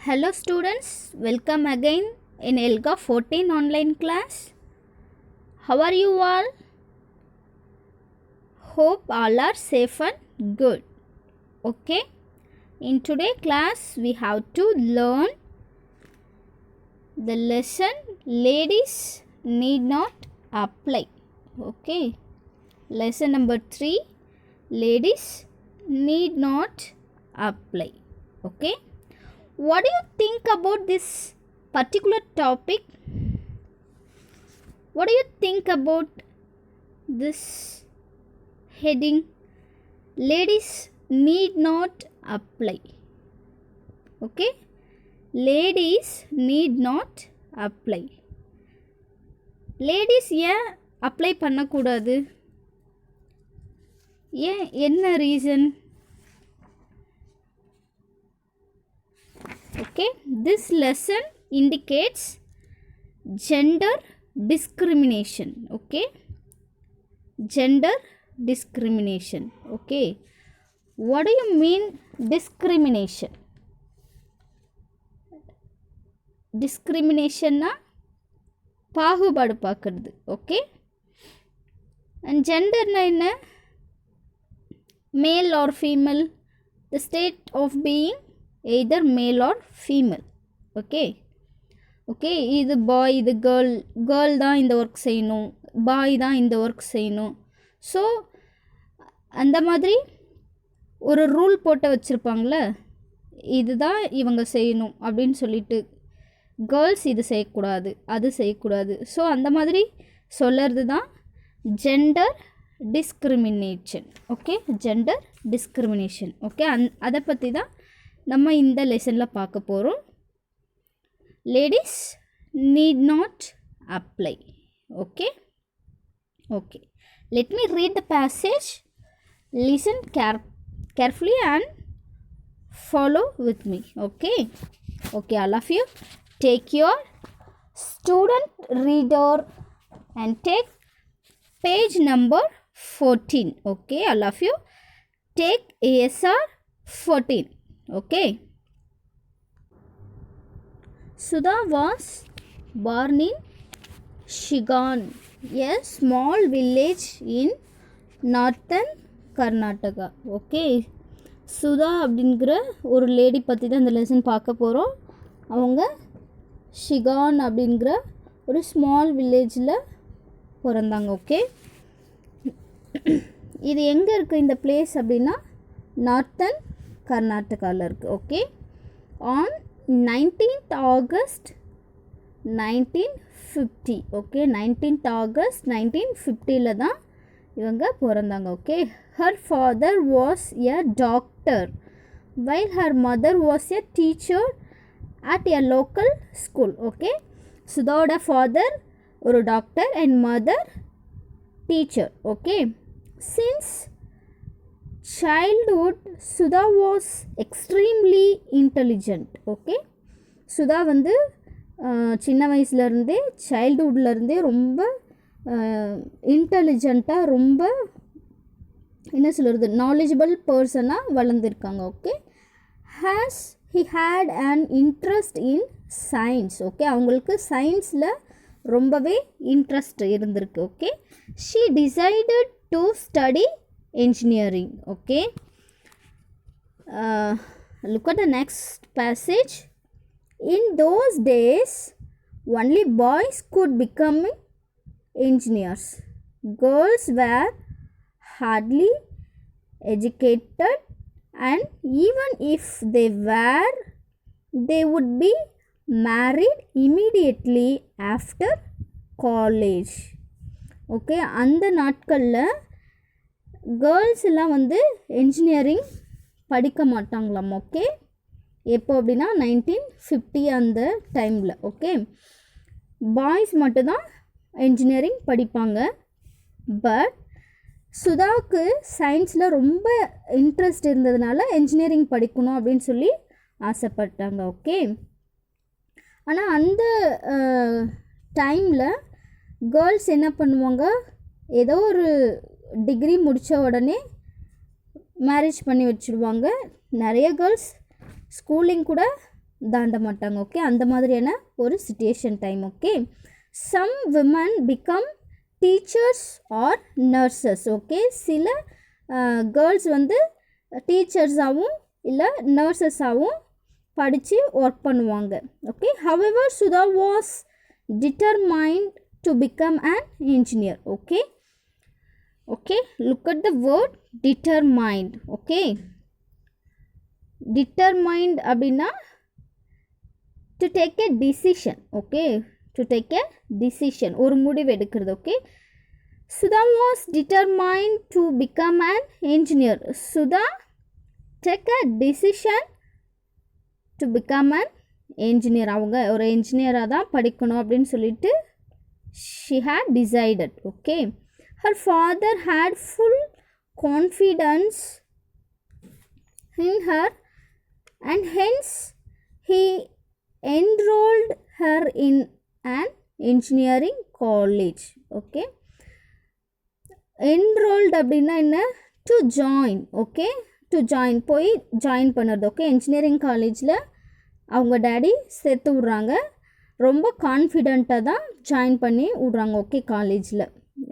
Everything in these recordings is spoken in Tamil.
Hello students, welcome again in ELGA 14 online class. How are you all? Hope all are safe and good. Okay, in today's class we have to learn the lesson ladies need not apply. Okay, lesson number 3, ladies need not apply. Okay, what do you think about this particular topic? What do you think about this heading? Ladies need not apply. Okay, ladies need not apply. Ladies ஏன் அப்ளை பண்ணக்கூடாது? ஏன், என்ன reason? Okay, this lesson indicates gender discrimination. Okay, gender discrimination. Okay, what do you mean discrimination? Discrimination na பாகுபாடு பார்க்கிறது. Okay, and gender na என்ன? Male or female, the state of being either male or female. Okay, okay, இது பாய், இது கேர்ள், கேர்ள் தான் இந்த ஒர்க் செய்யணும், பாய் தான் இந்த ஒர்க் செய்யணும். ஸோ அந்த மாதிரி ஒரு ரூல் போட்டு வச்சுருப்பாங்களே, இதுதான் இவங்க செய்யணும் அப்படின்னு சொல்லிட்டு, கேர்ள்ஸ் இது செய்யக்கூடாது, அது செய்யக்கூடாது. ஸோ அந்த மாதிரி சொல்கிறது தான் gender discrimination. Okay, gender discrimination. Okay, அதை பற்றி தான் நம்ம இந்த லெசனில் பார்க்க போகிறோம். Ladies need not apply. Okay, okay, let me read the passage. Listen carefully and follow with me. Okay, okay, all of you take your student reader and take page number 14. Okay, all of you take ASR 14. Okay, Sudha was born in Shigan, a small village in northern Karnataka. Okay, Sudha அப்படிங்கிற ஒரு லேடி பற்றி தான் இந்த லெசன் பார்க்க போகிறோம். அவங்க ஷிகான் அப்படிங்கிற ஒரு ஸ்மால் வில்லேஜில் பிறந்தாங்க. ஓகே, இது எங்கே இருக்குது இந்த பிளேஸ் அப்படின்னா நார்த்தன் கர்நாடகாவில் இருக்குது. Okay, on 19th August 1950. Okay, 19th August 1950 தான் இவங்க பிறந்தாங்க. Okay, her father was a doctor while her mother was a teacher at a local school. Okay, சுதாவோட ஃபாதர் ஒரு doctor and mother teacher. Okay, since childhood Sudha was extremely intelligent. Okay, Sudha வந்து சின்ன வயசுலேருந்தே சைல்டுஹுட்லேருந்தே ரொம்ப இன்டெலிஜெண்ட்டாக, ரொம்ப என்ன சொல்கிறது, நாலேஜபிள் பர்சனாக வளர்ந்துருக்காங்க. Okay, he had an interest in science. Okay, அவங்களுக்கு சயின்ஸில் ரொம்பவே இன்ட்ரெஸ்ட் இருந்திருக்கு. Okay, she decided to study engineering. Okay, look at the next passage. In those days only boys could become engineers. Girls were hardly educated, and even if they were, they would be married immediately after college. Okay, அந்த நாட்களில் கேர்ள்ஸ் எல்லாம் வந்து என்ஜினியரிங் படிக்க மாட்டாங்களாம். ஓகே, எப்போ அப்படின்னா 1950 அந்த டைமில். ஓகே, பாய்ஸ் மட்டும்தான் என்ஜினியரிங் படிப்பாங்க. பட் சுதாவுக்கு சயின்ஸில் ரொம்ப இன்ட்ரெஸ்ட் இருந்ததுனால என்ஜினியரிங் படிக்கணும் அப்படின்னு சொல்லி ஆசைப்பட்டாங்க. ஓகே, ஆனால் அந்த டைமில் கேர்ள்ஸ் என்ன பண்ணுவாங்க, ஏதோ ஒரு டிகிரி முடித்த உடனே மேரேஜ் பண்ணி வச்சுடுவாங்க. நிறைய கேர்ள்ஸ் ஸ்கூலிங் கூட தாண்ட மாட்டாங்க. ஓகே, அந்த மாதிரியான ஒரு situation time. Okay, some women become teachers or nurses. Okay, சில கேர்ள்ஸ் வந்து டீச்சர்ஸாகவும் இல்லை நர்சஸாகவும் படித்து ஒர்க் பண்ணுவாங்க. Okay, however Sudha was determined to become an engineer. Okay, okay, look at the word determined. okay, determined அப்படின்னா to take a decision. okay, to take a decision, ஒரு முடிவு எடுக்கிறது. okay, Sudha was determined to become an engineer. Sudha take a decision to become an engineer. அவங்க ஒரு என்ஜினியராக தான் படிக்கணும் அப்படின்னு சொல்லிட்டு she had decided. okay, her father had full confidence in her and hence he enrolled her in an engineering college. okay, enrolled அப்படின்னா என்ன? to join. okay, to join, போய் ஜாயின் பண்ணுறது. ஓகே, இன்ஜினியரிங் காலேஜில் அவங்க டேடி சேர்த்து விட்றாங்க. ரொம்ப கான்ஃபிடெண்ட்டாக தான் ஜாயின் பண்ணி விட்றாங்க. ஓகே, காலேஜில்.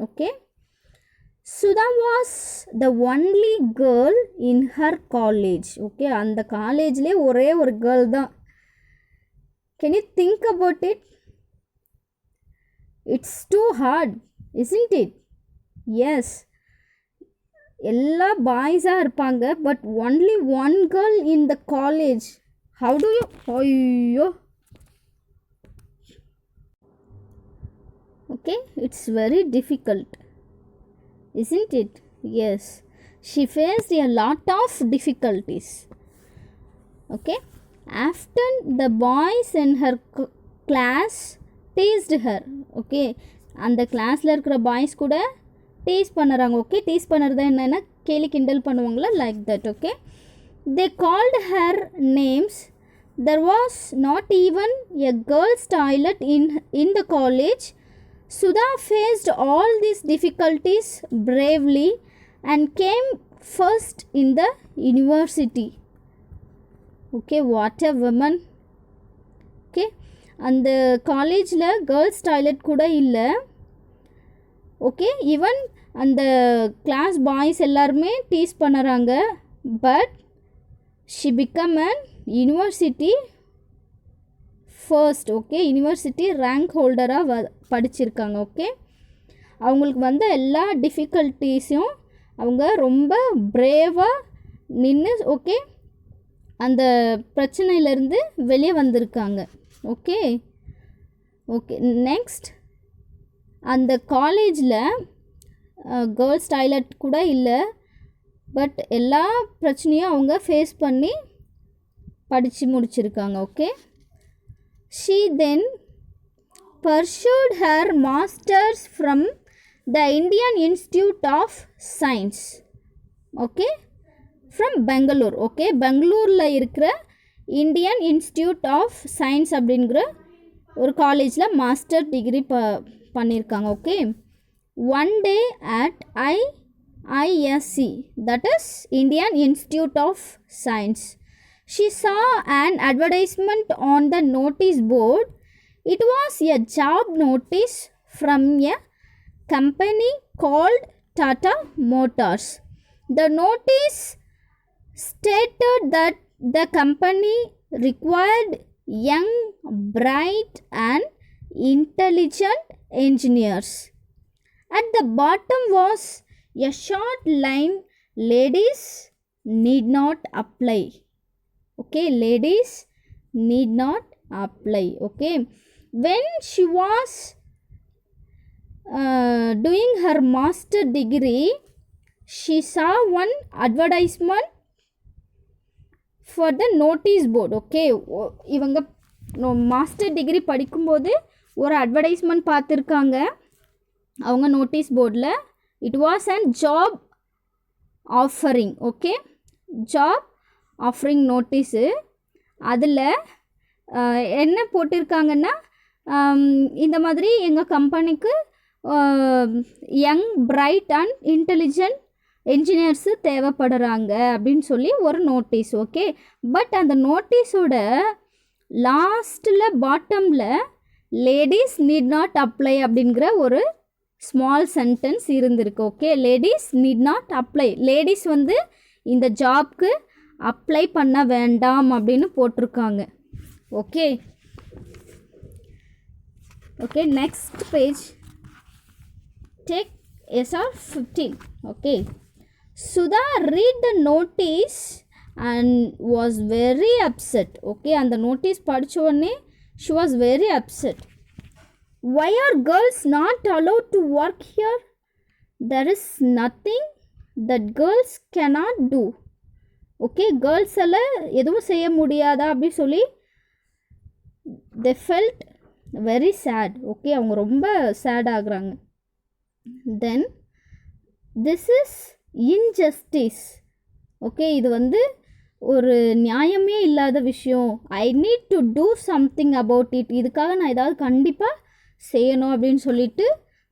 Okay, Sudha was the only girl in her college. okay, அந்த காலேஜ்லேயே ஒரே ஒரு கேர்ள் தான். Can you think about it? It's too hard, isn't it? Yes, எல்லா பாய்ஸாக இருப்பாங்க, but only one girl in the college. How do you? ஐயோ. okay, it's very difficult, isn't it? Yes, she faced a lot of difficulties. okay, after the boys in her class teased her. okay, அந்த கிளாஸில் இருக்கிற பாய்ஸ் கூட டீஸ் பண்ணுறாங்க. ஓகே, டீஸ் பண்ணுறது என்னென்னா கேலி கிண்டல் பண்ணுவாங்களா, like that. Okay, they called her names. There was not even a girls' toilet in the college. Sudha faced all these difficulties bravely and came first in the university. okay, what a woman. okay, அந்த காலேஜில் கேர்ள்ஸ் டாய்லெட் கூட இல்லை. ஓகே, ஈவன் அந்த கிளாஸ் பாய்ஸ் எல்லாருமே டீஸ் பண்ணுறாங்க. But she become an university first. Okay, university rank ஹோல்டராக படிச்சிருக்காங்க. ஓகே, அவங்களுக்கு வந்த எல்லா டிஃபிகல்ட்டிஸையும் அவங்க ரொம்ப பிரேவாக நின்று ஓகே அந்த பிரச்சனையிலேருந்து வெளியே வந்திருக்காங்க. ஓகே, ஓகே, நெக்ஸ்ட் அந்த காலேஜில் கேர்ள்ஸ் டாய்லெட் கூட இல்லை. பட் எல்லா பிரச்சனையும் அவங்க ஃபேஸ் பண்ணி படித்து முடிச்சிருக்காங்க. Okay, she then pursued her masters from the Indian Institute of Science. okay, from Bangalore. okay, பெங்களூரில் இருக்கிற இந்தியன் இன்ஸ்டியூட் ஆஃப் சயின்ஸ் அப்படிங்கிற ஒரு காலேஜில் மாஸ்டர் டிகிரி பண்ணியிருக்காங்க. Okay, one day at IISc, that is Indian Institute of Science, she saw an advertisement on the notice board. It was a job notice from a company called Tata Motors. The notice stated that the company required young, bright and intelligent engineers. At the bottom was a short line, ladies need not apply. okay, ladies need not apply. okay, when she was doing her master degree, she saw one advertisement for the notice board. okay, இவங்க மாஸ்டர் டிகிரி படிக்கும்போது ஒரு அட்வர்டைஸ்மெண்ட் பார்த்துருக்காங்க அவங்க நோட்டீஸ் போர்டில். It was and job offering. Okay, job offering notice. அதில் என்ன போட்டிருக்காங்கன்னா, இந்த மாதிரி எங்கள் கம்பெனிக்கு யங், பிரைட் அண்ட் இன்டெலிஜென்ட் என்ஜினியர்ஸு தேவைப்படுறாங்க அப்படின்னு சொல்லி ஒரு நோட்டீஸ். ஓகே, பட் அந்த நோட்டீஸோட லாஸ்ட்டில் பாட்டமில் லேடிஸ் நீட் நாட் அப்ளை அப்படிங்கிற ஒரு ஸ்மால் சென்டென்ஸ் இருந்திருக்கு. Okay, ladies need not apply, ladies வந்து இந்த ஜாப்க்கு அப்ளை பண்ண வேண்டாம் அப்படின்னு போட்டிருக்காங்க. Okay okay, next page, take SR 15. Okay, Sudha read the notice and was very upset. Okay, and the notice படிச்ச உடனே she was very upset. Why are girls not allowed to work here? There is nothing that girls cannot do. Okay, girls எல்லாம் எதுவும் செய்ய முடியாதா அப்படி சொல்லி they felt very sad. Okay, அவங்க ரொம்ப sad ஆகுறாங்க. Then this is injustice. Okay, இது வந்து ஒரு நியாயமே இல்லாத விஷயம். I need to do something about it, இதுக்காக நான் ஏதாவது கண்டிப்பாக செய்யணும் அப்படின்னு சொல்லிட்டு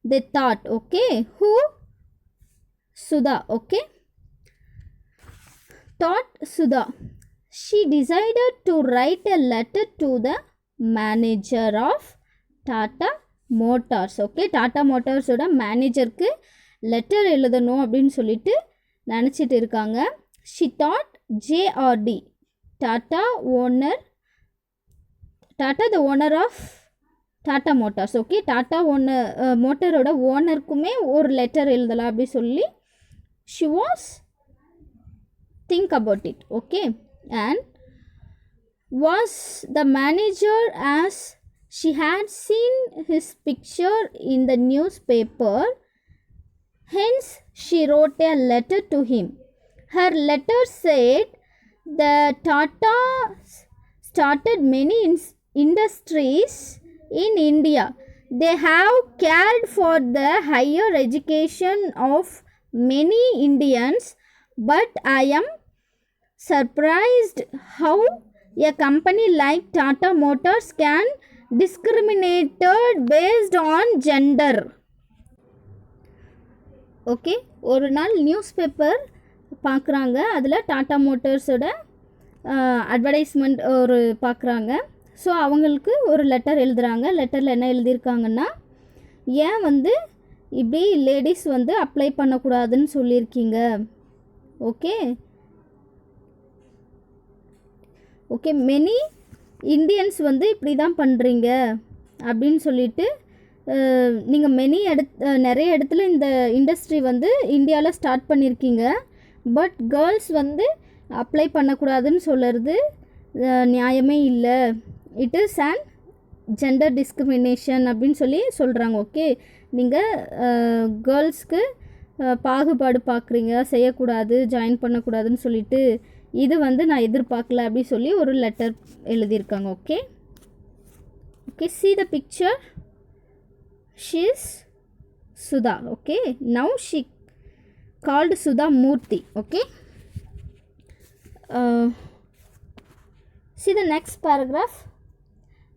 they thought. Okay, who? Sudha. Okay, thought Sudha. She decided to write a letter to the manager of Tata Motors. Okay, Tata மோட்டார்ஸோட மேனேஜருக்கு லெட்டர் எழுதணும் அப்படின்னு சொல்லிட்டு நினச்சிட்டு இருக்காங்க. she thought JRD, Tata the owner of Tata Motors. Okay, Tata மோட்டரோட ஓனருக்குமே ஒரு லெட்டர் எழுதலாம் அப்படி சொல்லி she was think about it. Okay, and was the manager, as she had seen his picture in the newspaper, hence she wrote a letter to him. Her letter said the Tata started many industries in India. They have cared for the higher education of many Indians, but I am surprised how a company like Tata Motors can discriminated based on gender. Okay, ஒரு நாள் நியூஸ் பேப்பர் பார்க்குறாங்க, அதில் டாட்டா மோட்டர்ஸோட அட்வர்டைஸ்மெண்ட் ஒரு பார்க்குறாங்க. ஸோ அவங்களுக்கு ஒரு லெட்டர் எழுதுகிறாங்க. லெட்டரில் என்ன எழுதியிருக்காங்கன்னா, ஏன் வந்து இப்படி லேடிஸ் வந்து அப்ளை பண்ணக்கூடாதுன்னு சொல்லியிருக்கீங்க. ஓகே ஓகே, மெனி இந்தியன்ஸ் வந்து இப்படி தான் பண்ணுறீங்க அப்படின்னு சொல்லிட்டு, நீங்கள் நிறைய இடத்துல இந்த இண்டஸ்ட்ரி வந்து இந்தியாவில் ஸ்டார்ட் பண்ணியிருக்கீங்க, பட் கேர்ள்ஸ் வந்து அப்ளை பண்ணக்கூடாதுன்னு சொல்கிறது நியாயமே இல்லை, it is and gender discrimination அப்படின்னு சொல்லி சொல்கிறாங்க. ஓகே, நீங்கள் கேர்ள்ஸ்க்கு பாகுபாடு பார்க்குறீங்க, செய்யக்கூடாது, ஜாயின் பண்ணக்கூடாதுன்னு சொல்லிட்டு, இது வந்து நான் எதிர்பார்க்கல அப்படி சொல்லி ஒரு லெட்டர் எழுதியிருக்காங்க. Okay okay, see the picture. She is Sudha. Okay, now she called Sudha Murthy. Okay, see the next paragraph.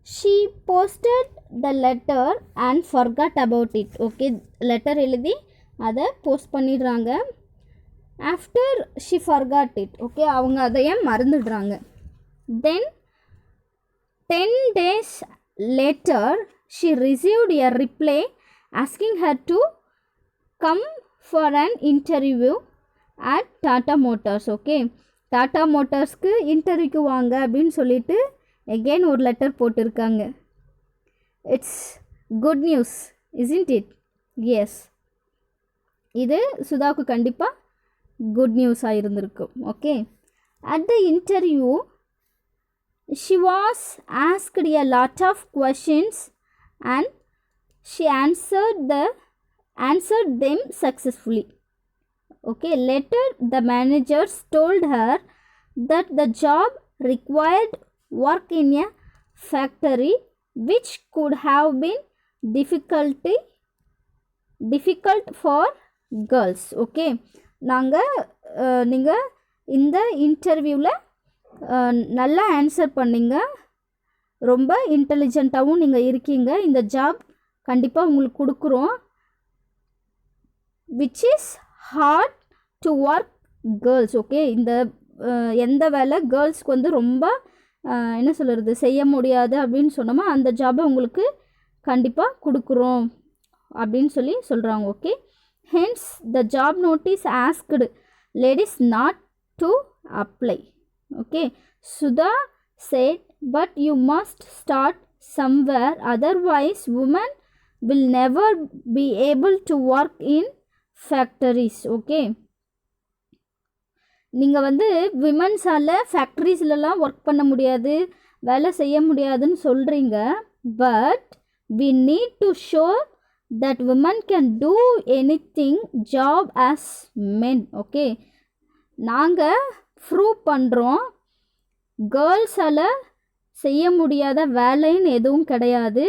She posted the letter and forgot about it. Okay, letter எழுதி அதை போஸ்ட் பண்ணிடுறாங்க. after she forgot it. Okay, அவங்க அதையே மறந்துடுறாங்க. then 10 days later she received a reply asking her to come for an interview at Tata Motors. Okay, Tata மோட்டார்ஸ்க்கு இன்டர்வியூக்கு வாங்க அப்படின்னு சொல்லிட்டு எகெயின் ஒரு லெட்டர் போட்டிருக்காங்க. It's good news, isn't it? Yes, இது சுதாவுக்கு கண்டிப்பாக குட் நியூஸாக இருந்திருக்கும். Okay, at the interview she was asked a lot of questions and she answered them successfully. Okay, later the managers told her that the job required work in a factory which could have been difficult for girls. Okay, நீங்கள் இந்த இன்டர்வியூவில் நல்லா ஆன்சர் பண்ணிங்க, ரொம்ப இன்டெலிஜென்ட்டாகவும் நீங்கள் இருக்கீங்க, இந்த ஜாப் கண்டிப்பாக உங்களுக்கு கொடுக்குறோம், which is hard to work girls. Okay, இந்த எந்த வேலை கேர்ள்ஸ்க்கு வந்து ரொம்ப என்ன சொல்கிறது செய்ய முடியாது அப்படின்னு சொன்னோமா அந்த ஜாபை உங்களுக்கு கண்டிப்பாக கொடுக்குறோம் அப்படின்னு சொல்லி சொல்கிறாங்க. Okay, hence the job notice asked ladies not to apply. Okay, Sudha said, but you must start somewhere, otherwise women will never be able to work in factories. Okay, நீங்கள் வந்து விமன்ஸால் ஃபேக்ட்ரிஸ்லலாம் ஒர்க் பண்ண முடியாது, வேலை செய்ய முடியாதுன்னு சொல்கிறீங்க. But we need to show that women can do anything job as men. Okay, நாங்கள் ப்ரூவ் பண்ணுறோம் கேர்ள்ஸால் செய்ய முடியாத வேலைன்னு எதுவும் கிடையாது,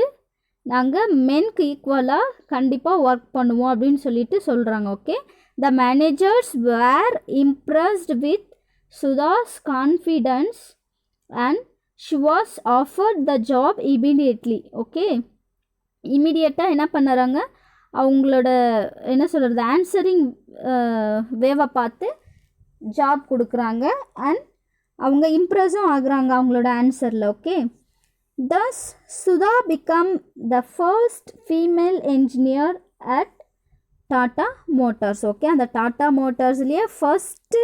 நாங்கள் மென்க்கு ஈக்குவலாக கண்டிப்பாக ஒர்க் பண்ணுவோம் அப்படின்னு சொல்லிட்டு சொல்கிறாங்க. Okay, the managers were impressed with Sudha's confidence and she was offered the job immediately. Okay, இமீடியட்டாக என்ன பண்ணுறாங்க, அவங்களோட என்ன சொல்கிறது ஆன்சரிங் வேவை பார்த்து ஜாப் கொடுக்குறாங்க அண்ட் அவங்க இம்ப்ரெஸும் ஆகுறாங்க அவங்களோட ஆன்சரில். Okay, thus Sudha become the first female engineer at Tata motors. Okay, அந்த டாட்டா மோட்டார்ஸ்லேயே ஃபர்ஸ்ட்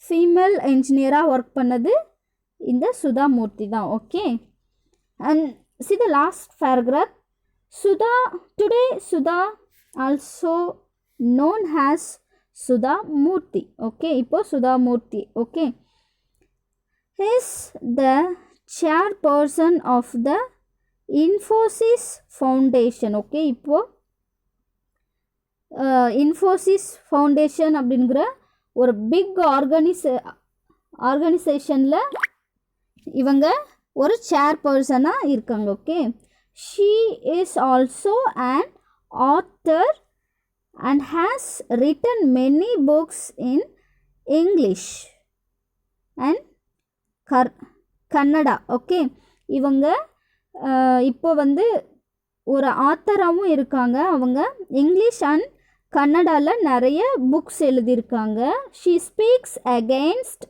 ஃபீமேல் என்ஜினியராக ஒர்க் பண்ணது இந்த சுதா மூர்த்தி தான். Okay, and see the last paragraph. Sudha today Sudha also known as Sudha Murthy. Okay, இப்போ Sudha Murthy okay is the chairperson of the Infosys Foundation. Okay, இப்போது இன்ஃபோசிஸ் ஃபவுண்டேஷன் அப்படிங்கிற ஒரு பிக் ஆர்கனைசேஷனில் இவங்க ஒரு சேர்பர்சனாக இருக்காங்க. Okay, she is also an author and has written many books in English and Kannada. Okay, இவங்க இப்போ வந்து ஒரு ஆத்தராகவும் இருக்காங்க. அவங்க இங்கிலீஷ் அண்ட் கன்னடாவில் நிறைய புக்ஸ் எழுதியிருக்காங்க. She speaks against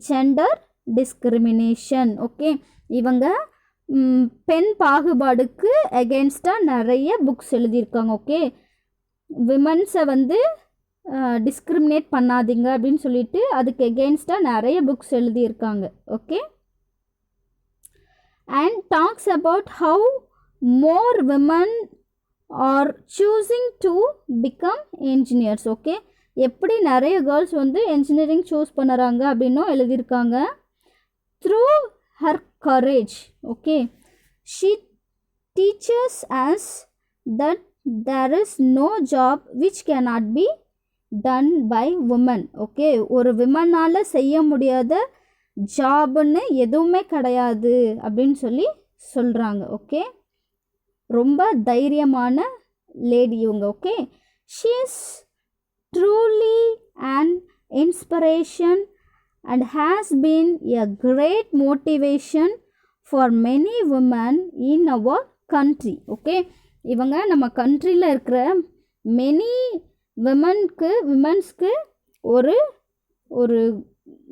gender discrimination. Okay, இவங்க பெண் பாகுபாடுக்கு அகெயின்ஸ்டாக நிறைய புக்ஸ் எழுதியிருக்காங்க. ஓகே, விமன்ஸை வந்து டிஸ்கிரிமினேட் பண்ணாதீங்க அப்படின்னு சொல்லிட்டு அதுக்கு எகெயின்ஸ்டாக நிறைய புக்ஸ் எழுதியிருக்காங்க. Okay, and talks about how more women are choosing to become engineers. Okay, எப்படி நிறைய கேர்ள்ஸ் வந்து என்ஜினியரிங் சூஸ் பண்ணுறாங்க அப்படின்னும் எழுதியிருக்காங்க. Through her courage. Okay, she teachers as that there is no job which cannot be done by women. Okay, ஒரு விமனால் செய்ய முடியாத ஜாப்னு எதுவுமே கிடையாது அப்படின்னு சொல்லி சொல்கிறாங்க. ஓகே, ரொம்ப தைரியமான லேடி இவங்க. Okay, she is truly an inspiration and has been a great motivation for many women in our country. Okay, இவங்க நம்ம கண்ட்ரியில் இருக்கிற மெனி விமன்ஸ்க்கு ஒரு ஒரு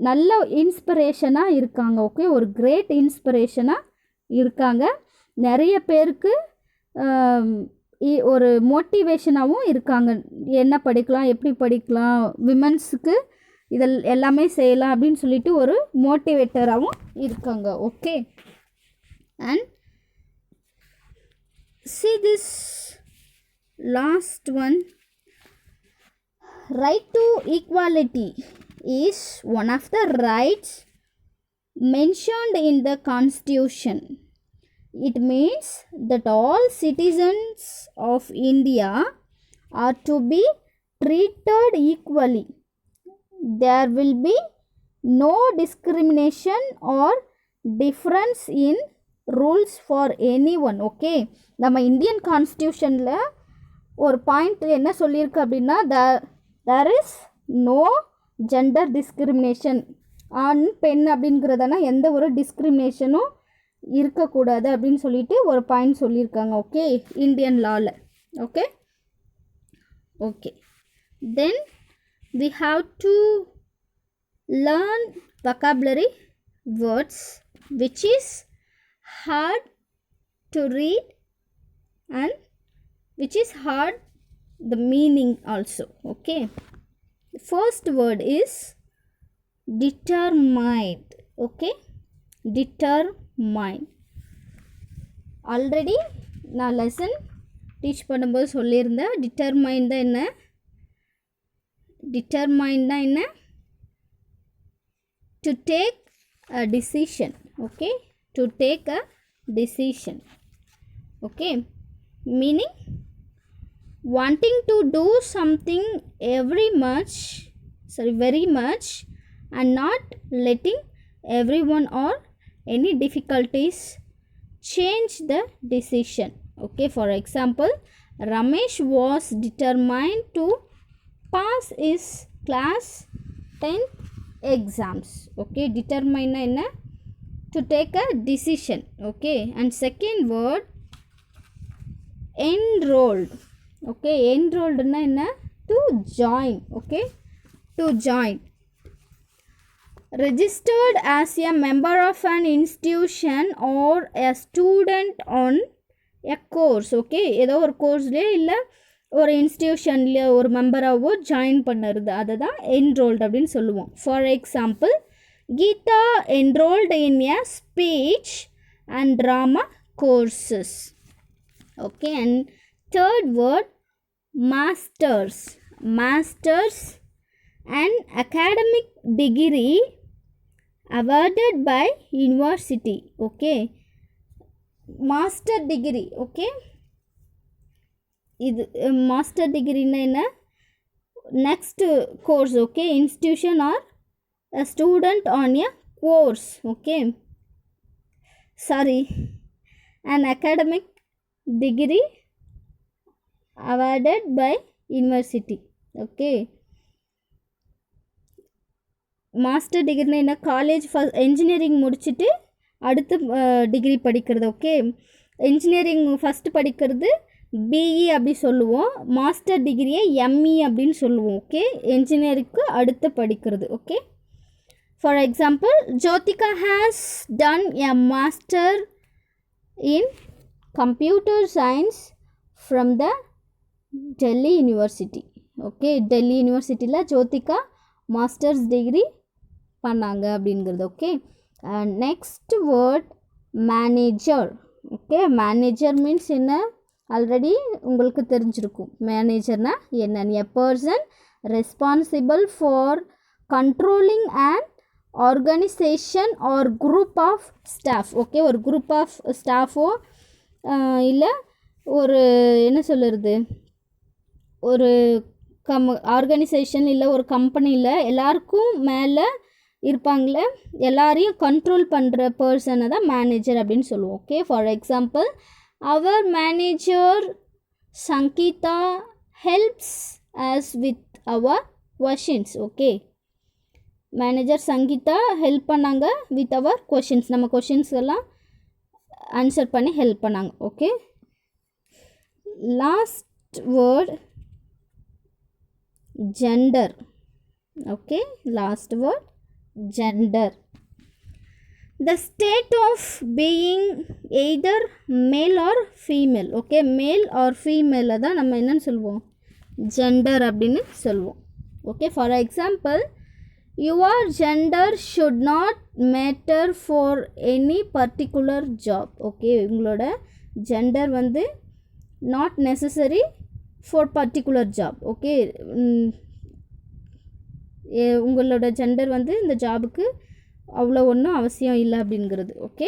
நல்ல இன்ஸ்பிரேஷனாக இருக்காங்க. ஓகே, ஒரு கிரேட் இன்ஸ்பிரேஷனாக இருக்காங்க. நிறைய பேருக்கு ஒரு மோட்டிவேஷனாகவும் இருக்காங்க. என்ன படிக்கலாம், எப்படி படிக்கலாம், விமன்ஸுக்கு இதில் எல்லாமே செய்யலாம் அப்படின்னு சொல்லிட்டு ஒரு மோட்டிவேட்டராகவும் இருக்காங்க. Okay, and see this last one. Right to equality is one of the rights mentioned in the Constitution. It means that all citizens of India are to be treated equally. There will be no discrimination or difference in rules for anyone. Okay, நம்ம இந்தியன் கான்ஸ்டியூஷனில் ஒரு பாயிண்ட் என்ன சொல்லியிருக்கு அப்படின்னா there is no gender discrimination. ஆண் பெண் அப்படிங்கிறதான எந்த ஒரு டிஸ்கிரிமினேஷனும் இருக்கக்கூடாது அப்படின்னு சொல்லிட்டு ஒரு பாயிண்ட் சொல்லியிருக்காங்க. ஓகே, இந்தியன் லாவில். Okay okay then we have to learn vocabulary words. which is hard to read and which is hard the meaning also. Okay, the first word is determined. Okay, determined. Already நான் லெசன் டீச் பண்ணும்போது சொல்லியிருந்தேன். டிட்டர்மைண்ட் தான் என்ன, டிட்டர்மைண்ட் தான் என்ன, to take a decision. Okay, to take a decision. Okay, meaning wanting to do something very much and not letting everyone or any difficulties change the decision. Okay, for example, Ramesh was determined to pass his class 10th exams. Okay, determine na enna, to take a decision. Okay, and second word enrolled. Okay, enrolled na enna, to join. Okay, to join. Registered as a member of an institution or a student on a course. Okay, ஏதோ ஒரு கோர்ஸ்லேயே இல்லை ஒரு இன்ஸ்டியூஷன்லேயே ஒரு மெம்பராகவோ ஜாயின் பண்ணுறது, அதை தான் என்ரோல்டு அப்படின்னு சொல்லுவோம். For example, Geetha enrolled in a speech and drama courses. Okay, and third word masters. Masters, an academic degree awarded by university. Okay, master degree. Okay, இது மாஸ்டர் டிகிரின்னா என்ன, next course. Okay, institution or a student on a course. Okay, sorry, an academic degree awarded by university. Okay, master டிகிரினா என்ன, காலேஜ் என்ஜினியரிங் முடிச்சுட்டு அடுத்து டிகிரி படிக்கிறது. ஓகே, என்ஜினியரிங் ஃபஸ்ட்டு படிக்கிறது பிஇ அப்படி சொல்லுவோம், மாஸ்டர் டிகிரியை எம்இ அப்படின்னு சொல்லுவோம். ஓகே, என்ஜினியரிங்க்கு அடுத்து படிக்கிறது. Okay, for example, Jyothika has done a master in computer science from the Delhi university. Okay, Delhi யூனிவர்சிட்டியில் ஜோதிகா மாஸ்டர்ஸ் டிகிரி பண்ணாங்க அப்படிங்கிறது. Okay, next word manager. Okay, manager means என்ன, ஆல்ரெடி உங்களுக்கு தெரிஞ்சிருக்கும். மேனேஜர்னா என்னன்னு, a person responsible for controlling and organisation or group of staff. Okay, ஒரு குரூப் ஆஃப் ஸ்டாஃபோ இல்லை ஒரு என்ன சொல்லுறது, ஒரு ஆர்கனைசேஷன் இல்லை ஒரு கம்பெனியில் எல்லாருக்கும் மேலே இருப்பாங்களே, எல்லாரையும் கண்ட்ரோல் பண்ணுற பர்சனை தான் மேனேஜர் அப்படின்னு சொல்லுவோம். Okay, for example, our manager Sankita helps us with our questions. Okay, manager Sankita help பண்ணாங்க with our questions, நம்ம கொஷின்ஸ் எல்லாம் ஆன்சர் பண்ணி ஹெல்ப் பண்ணாங்க. Okay, last word gender. Okay, last word gender. The state of being either male or female. Okay, male or female தான் நம்ம என்னன்னு சொல்லுவோம், gender அப்படின்னு சொல்லுவோம். Okay, for example, your gender should not matter for any particular job. Okay, உங்களோட gender வந்து not necessary for particular job. Okay, உங்களோட ஜெண்டர் வந்து இந்த ஜாபுக்கு அவ்வளோ ஒன்றும் அவசியம் இல்லை அப்படிங்கிறது. Okay,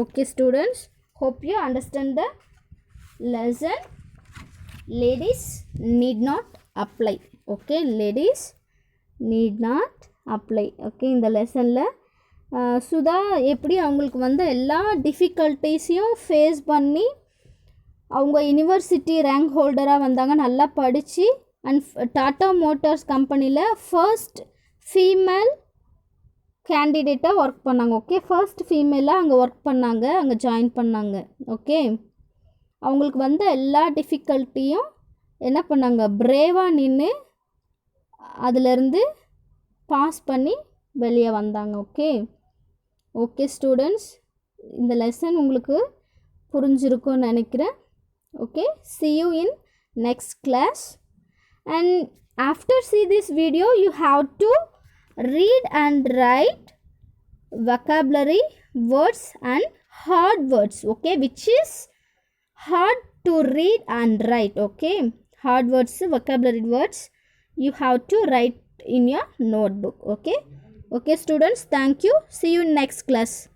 okay students, hope you understand the lesson. Ladies need not apply. Okay, ladies need not apply. Okay, இந்த லெசனில் சுதா எப்படி அவங்களுக்கு வந்து எல்லா டிஃபிகல்ட்டிஸையும் ஃபேஸ் பண்ணி அவங்க யூனிவர்சிட்டி ரேங்க் ஹோல்டராக வந்தாங்க, நல்லா படித்து, அண்ட் டாட்டா மோட்டார்ஸ் கம்பெனியில் ஃபர்ஸ்ட் ஃபீமேல் கேண்டிடேட்டாக ஒர்க் பண்ணாங்க. ஓகே, ஃபர்ஸ்ட் ஃபீமேலாக அங்கே ஒர்க் பண்ணாங்க, அங்கே ஜாயின் பண்ணாங்க. ஓகே, அவங்களுக்கு வந்த எல்லா டிஃபிகல்ட்டியும் என்ன பண்ணாங்க, பிரேவாக நின்று அதிலேருந்து பாஸ் பண்ணி வெளியே வந்தாங்க. ஓகே, ஓகே ஸ்டூடெண்ட்ஸ், இந்த லெசன் உங்களுக்கு புரிஞ்சிருக்கும்னு நினைக்கிறேன். Okay, see you in next class. And after see this video, you have to read and write vocabulary words and hard words, okay, which is hard to read and write. Okay, hard words, vocabulary words you have to write in your notebook. Okay, okay students, thank you. See you in next class.